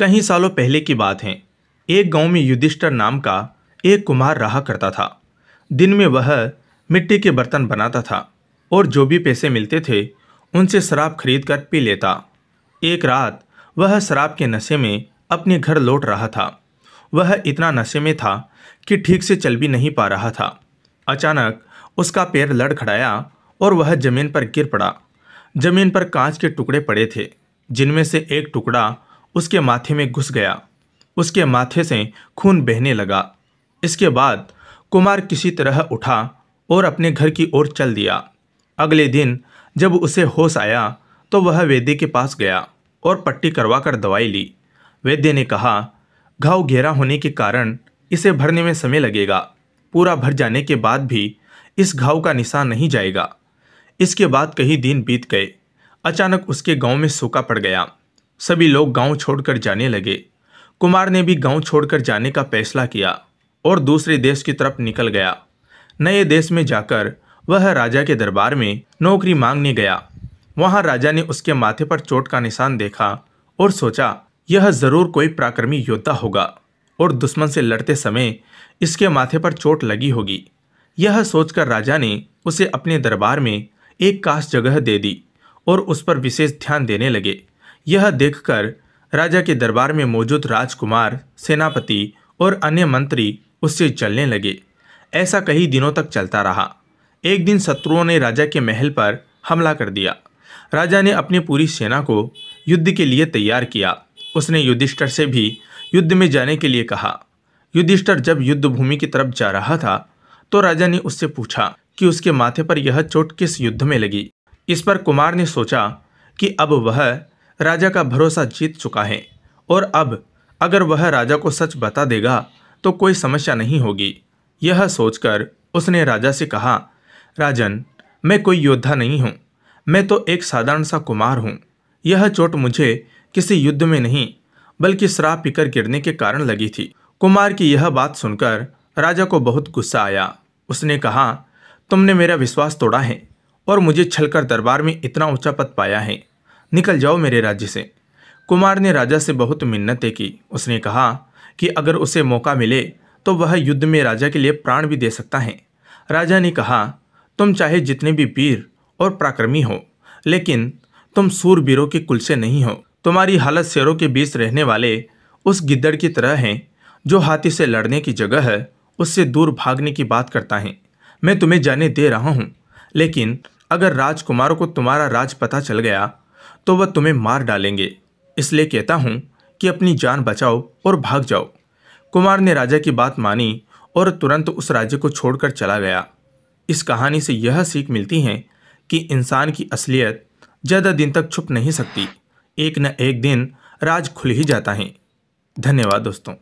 कई सालों पहले की बात है। एक गांव में युधिष्ठिर नाम का एक कुम्हार रहा करता था। दिन में वह मिट्टी के बर्तन बनाता था और जो भी पैसे मिलते थे उनसे शराब खरीद कर पी लेता। एक रात वह शराब के नशे में अपने घर लौट रहा था। वह इतना नशे में था कि ठीक से चल भी नहीं पा रहा था। अचानक उसका पैर लड़खड़ाया और वह जमीन पर गिर पड़ा। जमीन पर कांच के टुकड़े पड़े थे, जिनमें से एक टुकड़ा उसके माथे में घुस गया। उसके माथे से खून बहने लगा। इसके बाद कुमार किसी तरह उठा और अपने घर की ओर चल दिया। अगले दिन जब उसे होश आया तो वह वैद्य के पास गया और पट्टी करवाकर दवाई ली। वैद्य ने कहा, घाव गहरा होने के कारण इसे भरने में समय लगेगा। पूरा भर जाने के बाद भी इस घाव का निशान नहीं जाएगा। इसके बाद कई दिन बीत गए। अचानक उसके गांव में सूखा पड़ गया। सभी लोग गांव छोड़कर जाने लगे। कुमार ने भी गांव छोड़कर जाने का फैसला किया और दूसरे देश की तरफ निकल गया। नए देश में जाकर वह राजा के दरबार में नौकरी मांगने गया। वहां राजा ने उसके माथे पर चोट का निशान देखा और सोचा, यह जरूर कोई पराक्रमी योद्धा होगा और दुश्मन से लड़ते समय इसके माथे पर चोट लगी होगी। यह सोचकर राजा ने उसे अपने दरबार में एक खास जगह दे दी और उस पर विशेष ध्यान देने लगे। यह देखकर राजा के दरबार में मौजूद राजकुमार, सेनापति और अन्य मंत्री उससे जलने लगे। ऐसा कई दिनों तक चलता रहा। एक दिन शत्रुओं ने राजा के महल पर हमला कर दिया। राजा ने अपनी पूरी सेना को युद्ध के लिए तैयार किया। उसने युधिष्ठिर से भी युद्ध में जाने के लिए कहा। युधिष्ठिर जब युद्ध भूमि की तरफ जा रहा था तो राजा ने उससे पूछा कि उसके माथे पर यह चोट किस युद्ध में लगी। इस पर कुमार ने सोचा कि अब वह राजा का भरोसा जीत चुका है और अब अगर वह राजा को सच बता देगा तो कोई समस्या नहीं होगी। यह सोचकर उसने राजा से कहा, राजन, मैं कोई योद्धा नहीं हूँ, मैं तो एक साधारण सा कुमार हूँ। यह चोट मुझे किसी युद्ध में नहीं बल्कि शराब पीकर गिरने के कारण लगी थी। कुमार की यह बात सुनकर राजा को बहुत गुस्सा आया। उसने कहा, तुमने मेरा विश्वास तोड़ा है और मुझे छलकर दरबार में इतना ऊंचा पद पाया है। निकल जाओ मेरे राज्य से। कुमार ने राजा से बहुत मिन्नतें की। उसने कहा कि अगर उसे मौका मिले तो वह युद्ध में राजा के लिए प्राण भी दे सकता है। राजा ने कहा, तुम चाहे जितने भी वीर और पराक्रमी हो, लेकिन तुम सूरवीरों के कुल से नहीं हो। तुम्हारी हालत शेरों के बीच रहने वाले उस गिद्दड़ की तरह है जो हाथी से लड़ने की जगह है उससे दूर भागने की बात करता है। मैं तुम्हें जाने दे रहा हूँ, लेकिन अगर राजकुमारों को तुम्हारा राज पता चल गया तो वह तुम्हें मार डालेंगे। इसलिए कहता हूँ कि अपनी जान बचाओ और भाग जाओ। कुमार ने राजा की बात मानी और तुरंत उस राज्य को छोड़कर चला गया। इस कहानी से यह सीख मिलती है कि इंसान की असलियत ज़्यादा दिन तक छुप नहीं सकती। एक न एक दिन राज खुल ही जाता है। धन्यवाद दोस्तों।